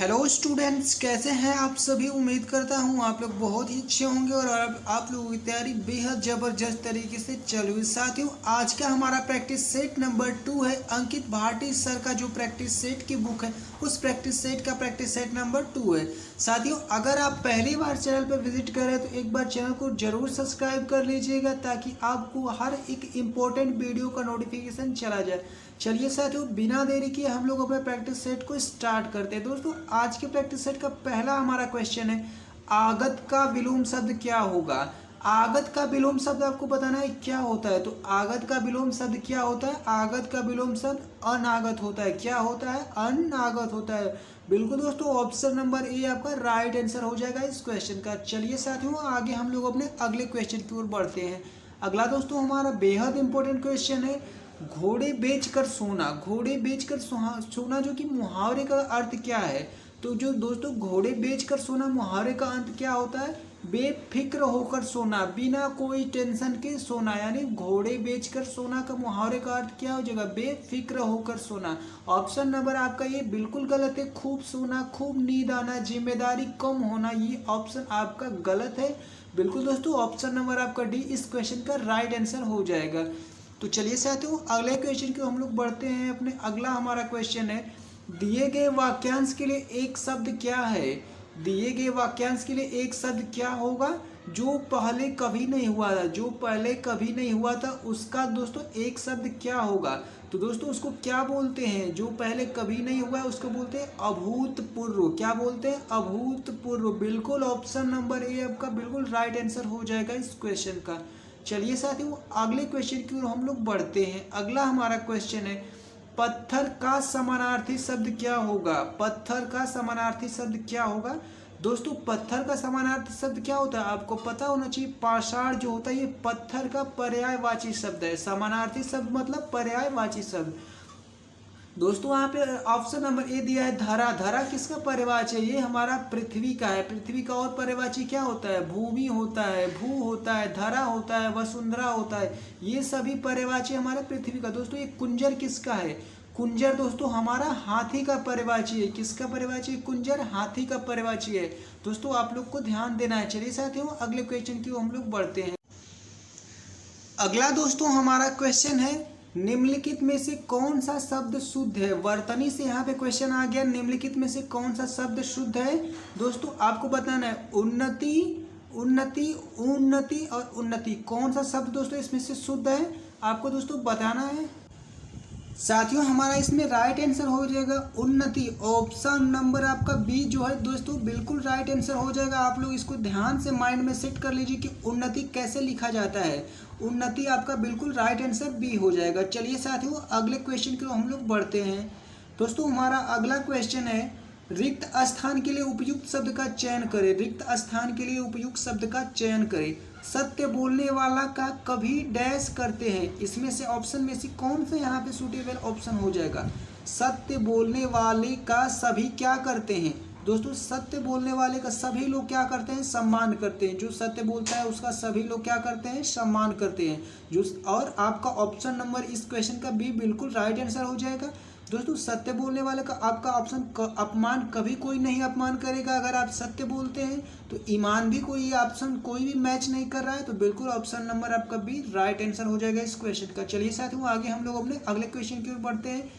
Hello students, कैसे हैं आप सभी। उम्मीद करता हूं आप लोग बहुत ही अच्छे होंगे और आप लोगों की तैयारी बेहद ज़बरदस्त तरीके से चल रही है। साथियों, आज का हमारा प्रैक्टिस सेट नंबर 2 है। अंकित भाटी सर का जो प्रैक्टिस सेट की बुक है उस प्रैक्टिस सेट का प्रैक्टिस सेट नंबर 2 है। साथियों, अगर आप पहली बार चैनल पर विजिट करें तो एक बार चैनल को जरूर सब्सक्राइब कर लीजिएगा ताकि आपको हर एक इम्पोर्टेंट वीडियो का नोटिफिकेशन चला जाए। चलिए साथियों, बिना देरी किए हम लोग अपने प्रैक्टिस सेट को स्टार्ट करते हैं। दोस्तों, आज के प्रैक्टिस सेट का पहला हमारा क्वेश्चन है, आगत का विलोम शब्द क्या होगा। आगत का विलोम शब्द आपको बताना है क्या होता है। तो आगत का विलोम शब्द क्या होता है। आगत का विलोम शब्द अनागत होता है। क्या होता है? अनागत होता है। बिल्कुल दोस्तों, ऑप्शन नंबर ए आपका राइट आंसर हो जाएगा इस क्वेश्चन का। चलिए साथियों, आगे हम लोग अपने अगले क्वेश्चन की ओर बढ़ते हैं। अगला दोस्तों हमारा बेहद इंपॉर्टेंट क्वेश्चन है, घोड़े बेचकर सोना। घोड़े बेचकर सोना जो कि मुहावरे का अर्थ क्या है। तो जो दोस्तों घोड़े बेचकर सोना मुहावरे का अर्थ क्या होता है? बेफिक्र होकर सोना, बिना कोई टेंशन के सोना। यानी घोड़े बेचकर सोना का मुहावरे का अर्थ क्या हो जाएगा? बेफिक्र होकर सोना। ऑप्शन नंबर आपका ये बिल्कुल गलत है। खूब सोना, खूब नींद आना, जिम्मेदारी कम होना, ये ऑप्शन आपका गलत है। बिल्कुल दोस्तों, ऑप्शन नंबर आपका डी इस क्वेश्चन का राइट आंसर हो जाएगा। तो चलिए साथियों, अगले क्वेश्चन की हम लोग बढ़ते हैं। अपने अगला हमारा क्वेश्चन है, दिए गए वाक्यांश के लिए एक शब्द क्या है। दिए गए वाक्यांश के लिए एक शब्द क्या होगा? जो पहले कभी नहीं हुआ था, जो पहले कभी नहीं हुआ था उसका दोस्तों एक शब्द क्या होगा। तो दोस्तों उसको क्या बोलते हैं? जो पहले कभी नहीं हुआ है उसको बोलते हैं अभूतपूर्व। क्या बोलते हैं? अभूतपूर्व। बिल्कुल ऑप्शन नंबर ए आपका बिल्कुल राइट आंसर हो जाएगा इस क्वेश्चन का। चलिए साथियों, अगले क्वेश्चन की ओर हम लोग बढ़ते हैं। अगला हमारा क्वेश्चन है, पत्थर का समानार्थी शब्द क्या होगा। पत्थर का समानार्थी शब्द क्या होगा। दोस्तों पत्थर का समानार्थी शब्द क्या होता है आपको पता होना चाहिए। पाषाण जो होता है ये पत्थर का पर्यायवाची शब्द है। समानार्थी शब्द मतलब पर्यायवाची शब्द। दोस्तों वहाँ पे ऑप्शन नंबर ए दिया है धरा। धरा किसका पर्यायवाची है? ये हमारा पृथ्वी का है। पृथ्वी का और पर्यायवाची क्या होता है? भूमि होता है, भू होता है, धरा होता है, वसुंधरा होता है। ये सभी पर्यायवाची हमारे पृथ्वी का। दोस्तों ये कुंजर किसका है? कुंजर दोस्तों हमारा हाथी का पर्यायवाची है। किसका पर्यायवाची है? कुंजर हाथी का पर्यायवाची है। दोस्तों आप लोग को ध्यान देना है। चलिए साथियों, अगले क्वेश्चन की हम लोग बढ़ते हैं। अगला दोस्तों हमारा क्वेश्चन है, निम्नलिखित में से कौन सा शब्द शुद्ध है। वर्तनी से यहाँ पे क्वेश्चन आ गया, निम्नलिखित में से कौन सा शब्द शुद्ध है। दोस्तों आपको बताना है उन्नति, उन्नति, उन्नति और उन्नति। कौन सा शब्द दोस्तों इसमें से शुद्ध है आपको दोस्तों बताना है। साथियों हमारा इसमें राइट आंसर हो जाएगा उन्नति। ऑप्शन नंबर आपका बी जो है दोस्तों बिल्कुल राइट आंसर हो जाएगा। आप लोग इसको ध्यान से माइंड में सेट कर लीजिए कि उन्नति कैसे लिखा जाता है। उन्नति आपका बिल्कुल राइट आंसर बी हो जाएगा। चलिए साथियों, अगले क्वेश्चन की ओर हम लोग बढ़ते हैं। दोस्तों हमारा अगला क्वेश्चन है, रिक्त स्थान के लिए उपयुक्त शब्द का चयन करें। रिक्त स्थान के लिए उपयुक्त शब्द का चयन करें। सत्य बोलने वाला का कभी डैश करते हैं। इसमें से ऑप्शन में से कौन सा यहाँ पे सूटेबल ऑप्शन हो जाएगा? सत्य बोलने वाले का सभी क्या करते हैं। दोस्तों सत्य बोलने वाले का सभी लोग क्या करते हैं? सम्मान करते हैं। जो सत्य बोलता है उसका सभी लोग क्या करते हैं? सम्मान करते हैं। जो और आपका ऑप्शन नंबर इस क्वेश्चन का बी बिल्कुल राइट आंसर हो जाएगा। दोस्तों सत्य बोलने वाले का आपका ऑप्शन अपमान कभी कोई नहीं अपमान करेगा। अगर आप सत्य बोलते हैं तो ईमान भी कोई ऑप्शन कोई भी मैच नहीं कर रहा है। तो बिल्कुल ऑप्शन नंबर आपका बी राइट आंसर हो जाएगा इस क्वेश्चन का। चलिए साथियों, आगे हम लोग अपने अगले क्वेश्चन की ओर बढ़ते हैं।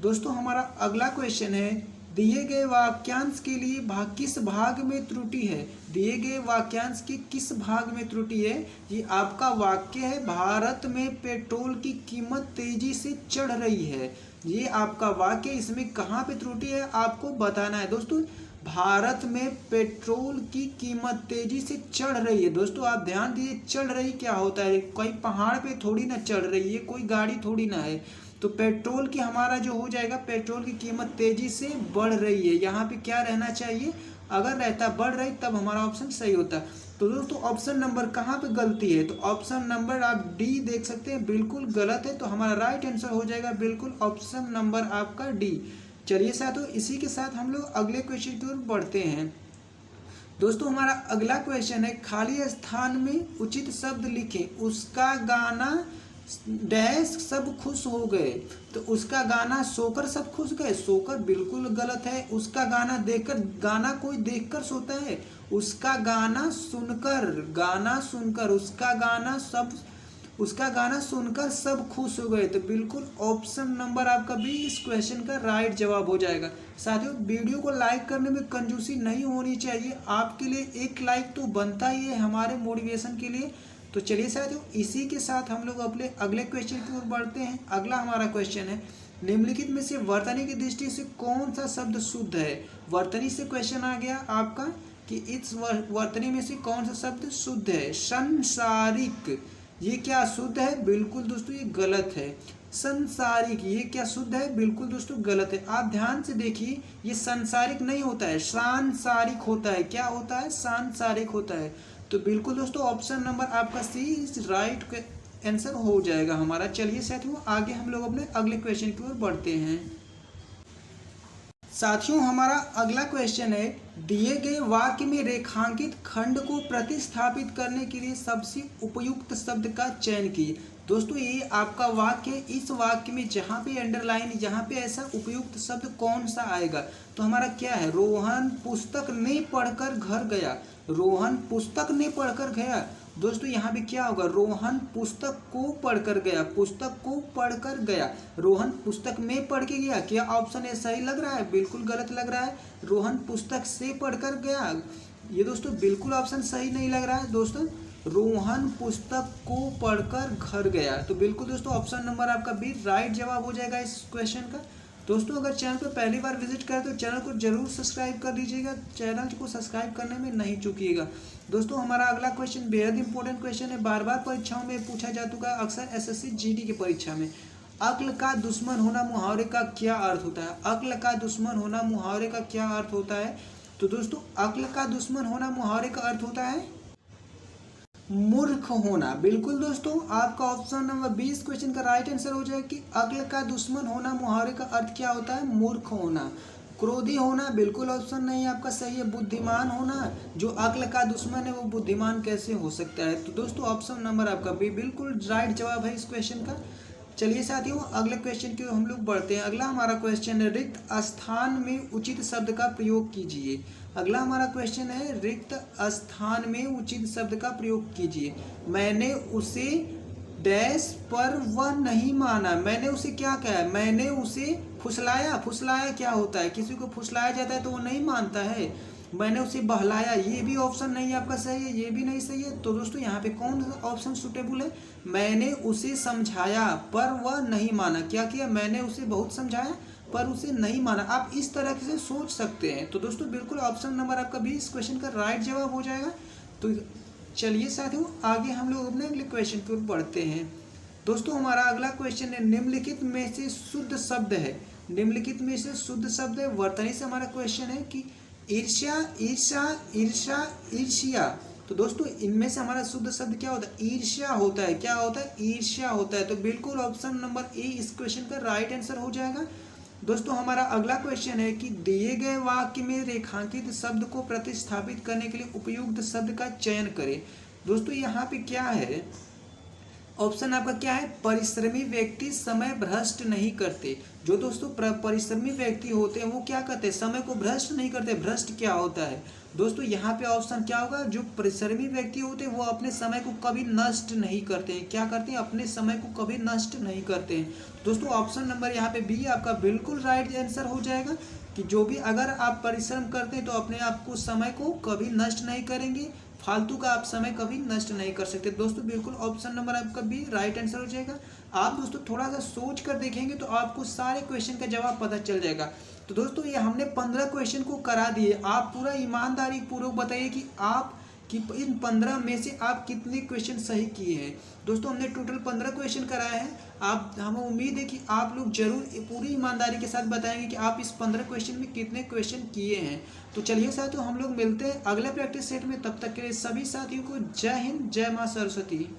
दोस्तों हमारा अगला क्वेश्चन है, दिए गए वाक्यांश के लिए किस भाग में त्रुटि है। दिए गए वाक्यांश के किस भाग में त्रुटि है। ये आपका वाक्य है, भारत में पेट्रोल की कीमत तेजी से चढ़ रही है। ये आपका वाक्य, इसमें कहाँ पे त्रुटि है आपको बताना है। दोस्तों भारत में पेट्रोल की कीमत तेजी से चढ़ रही है। दोस्तों आप ध्यान दीजिए, चढ़ रही क्या होता है? कोई पहाड़ पे थोड़ी ना चढ़ रही है, कोई गाड़ी थोड़ी ना है। तो पेट्रोल की हमारा जो हो जाएगा, पेट्रोल की कीमत तेजी से बढ़ रही है। यहाँ पे क्या रहना चाहिए? अगर रहता बढ़ रही तब हमारा ऑप्शन सही होता। तो दोस्तों ऑप्शन नंबर कहाँ पे गलती है? तो ऑप्शन नंबर आप डी देख सकते हैं बिल्कुल गलत है। तो हमारा राइट आंसर हो जाएगा बिल्कुल ऑप्शन नंबर आपका डी। चलिए साथियों, इसी के साथ हम लोग अगले क्वेश्चन की ओर बढ़ते हैं। दोस्तों हमारा अगला क्वेश्चन है, खाली स्थान में उचित शब्द लिखें। उसका गाना डैश सब खुश हो गए, तो उसका गाना सोकर सब खुश गए, सोकर बिल्कुल गलत है। उसका गाना देखकर, गाना कोई देखकर सोता है। उसका गाना सुनकर, गाना सुनकर, उसका गाना सुनकर सब खुश हो गए, तो बिल्कुल ऑप्शन नंबर आपका बी इस क्वेश्चन का राइट जवाब हो जाएगा। साथियों, वीडियो को लाइक करने में कंजूसी नहीं होनी चाहिए, आपके लिए एक लाइक तो बनता ही है हमारे मोटिवेशन के लिए। तो चलिए साथियों, इसी के साथ हम लोग अपने अगले क्वेश्चन की ओर बढ़ते हैं। अगला हमारा क्वेश्चन है, निम्नलिखित में से वर्तनी की दृष्टि से कौन सा शब्द शुद्ध है। वर्तनी से क्वेश्चन आ गया आपका कि इस वर्तनी में से कौन सा शब्द शुद्ध है। संसारिक, ये क्या शुद्ध है? बिल्कुल दोस्तों ये गलत है। संसारिक, ये क्या शुद्ध है? बिल्कुल दोस्तों गलत है। आप ध्यान से देखिए, ये संसारिक नहीं होता है, सांसारिक होता है। क्या होता है? सांसारिक होता है। तो बिल्कुल दोस्तों ऑप्शन नंबर आपका सी राइट आंसर हो जाएगा हमारा। चलिए साथियों, आगे हम लोग अपने अगले क्वेश्चन की ओर बढ़ते हैं। साथियों, हमारा अगला क्वेश्चन है, दिए गए वाक्य में रेखांकित खंड को प्रतिस्थापित करने के लिए सबसे उपयुक्त शब्द का चयन कीजिए। दोस्तों ये आपका वाक्य है, इस वाक्य में जहाँ पे अंडरलाइन, यहाँ पे ऐसा उपयुक्त शब्द कौन सा आएगा? तो हमारा क्या है? रोहन पुस्तक ने पढ़कर घर गया। रोहन पुस्तक ने पढ़कर गया। दोस्तों यहाँ पे क्या होगा? रोहन पुस्तक को पढ़कर गया, पुस्तक को पढ़कर गया। रोहन पुस्तक में पढ़ के गया। क्या ऑप्शन है सही लग रहा है? बिल्कुल गलत लग रहा है। रोहन पुस्तक से पढ़कर गया, ये दोस्तों बिल्कुल ऑप्शन सही नहीं लग रहा है। दोस्तों रोहन पुस्तक को पढ़कर घर गया, तो बिल्कुल दोस्तों ऑप्शन नंबर आपका बी राइट जवाब हो जाएगा इस क्वेश्चन का। दोस्तों अगर चैनल पर पहली बार विजिट करें तो चैनल को जरूर सब्सक्राइब कर दीजिएगा, चैनल को सब्सक्राइब करने में नहीं चूकिएगा। दोस्तों हमारा अगला क्वेश्चन बेहद इंपॉर्टेंट क्वेश्चन है, बार बार परीक्षाओं में पूछा जा चुका है, अक्सर एसएससी जीडी की परीक्षा में। अक्ल का दुश्मन होना मुहावरे का क्या अर्थ होता है? अक्ल का दुश्मन होना मुहावरे का क्या अर्थ होता है? तो दोस्तों अक्ल का दुश्मन होना मुहावरे का अर्थ होता है मूर्ख होना। बिल्कुल दोस्तों आपका ऑप्शन नंबर 20 क्वेश्चन का राइट आंसर हो जाएगा कि अक्ल का दुश्मन होना मुहावरे का अर्थ क्या होता है? मूर्ख होना। क्रोधी होना बिल्कुल ऑप्शन नहीं आपका सही है। बुद्धिमान होना, जो अक्ल का दुश्मन है वो बुद्धिमान कैसे हो सकता है? तो दोस्तों ऑप्शन नंबर आपका बी बिल्कुल राइट जवाब है इस क्वेश्चन का। चलिए साथियों अगले क्वेश्चन की ओर हम लोग बढ़ते हैं। अगला हमारा क्वेश्चन है, रिक्त स्थान में उचित शब्द का प्रयोग कीजिए। अगला हमारा क्वेश्चन है, रिक्त स्थान में उचित शब्द का प्रयोग कीजिए। मैंने उसे डैश पर वह नहीं माना। मैंने उसे क्या कहा? मैंने उसे फुसलाया। फुसलाया क्या होता है? किसी को फुसलाया जाता है तो वो नहीं मानता है। मैंने उसे बहलाया, ये भी ऑप्शन नहीं आपका सही है, ये भी नहीं सही है। तो दोस्तों यहाँ पे कौन सा ऑप्शन सुटेबल है? मैंने उसे समझाया पर वह नहीं माना। क्या किया? मैंने उसे बहुत समझाया पर उसे नहीं माना। आप इस तरह से सोच सकते हैं। तो दोस्तों बिल्कुल ऑप्शन नंबर आपका बी इस क्वेश्चन का राइट जवाब हो जाएगा। तो चलिए साथियों आगे हम लोग अपने अगले क्वेश्चन की ओर बढ़ते हैं। दोस्तों हमारा अगला क्वेश्चन है, निम्नलिखित में से शुद्ध शब्द है। निम्नलिखित में से शुद्ध शब्द है। वर्तनी से हमारा क्वेश्चन है कि ईर्ष्या, ईर्षा, ईर्षा, ईर्ष्या। तो दोस्तों इनमें से हमारा शुद्ध शब्द क्या होता है? ईर्ष्या होता है। क्या होता है? ईर्ष्या होता है। तो बिल्कुल ऑप्शन नंबर ए इस क्वेश्चन का राइट आंसर हो जाएगा। दोस्तों हमारा अगला क्वेश्चन है कि दिए गए वाक्य में रेखांकित शब्द को प्रतिस्थापित करने के लिए उपयुक्त शब्द का चयन करें। दोस्तों यहाँ पे क्या है? ऑप्शन आपका क्या है? परिश्रमी व्यक्ति समय भ्रष्ट नहीं करते। जो दोस्तों परिश्रमी व्यक्ति होते हैं वो क्या करते हैं? समय को भ्रष्ट नहीं करते। भ्रष्ट क्या होता है? दोस्तों यहाँ पे ऑप्शन क्या होगा? जो परिश्रमी व्यक्ति होते हैं वो अपने समय को कभी नष्ट नहीं करते हैं। क्या करते हैं? अपने समय को कभी नष्ट नहीं करते हैं। दोस्तों ऑप्शन नंबर यहाँ पे बी आपका बिल्कुल राइट आंसर हो जाएगा कि जो भी अगर आप परिश्रम करते हैं तो अपने आप को समय को कभी नष्ट नहीं करेंगे, फालतू का आप समय कभी नष्ट नहीं कर सकते। दोस्तों बिल्कुल ऑप्शन नंबर आपका भी राइट आंसर हो जाएगा। आप दोस्तों थोड़ा सा सोच कर देखेंगे तो आपको सारे क्वेश्चन का जवाब पता चल जाएगा। तो दोस्तों ये हमने 15 क्वेश्चन को करा दिए। आप पूरा ईमानदारी पूर्वक बताइए कि आप कि इन 15 में से आप कितने क्वेश्चन सही किए हैं। दोस्तों हमने टोटल 15 क्वेश्चन कराए हैं। हमें उम्मीद है कि आप लोग जरूर पूरी ईमानदारी के साथ बताएंगे कि आप इस 15 क्वेश्चन में कितने क्वेश्चन किए हैं। तो चलिए साथियों हम लोग मिलते हैं अगले प्रैक्टिस सेट में। तब तक के लिए सभी साथियों को जय हिंद, जय माँ सरस्वती।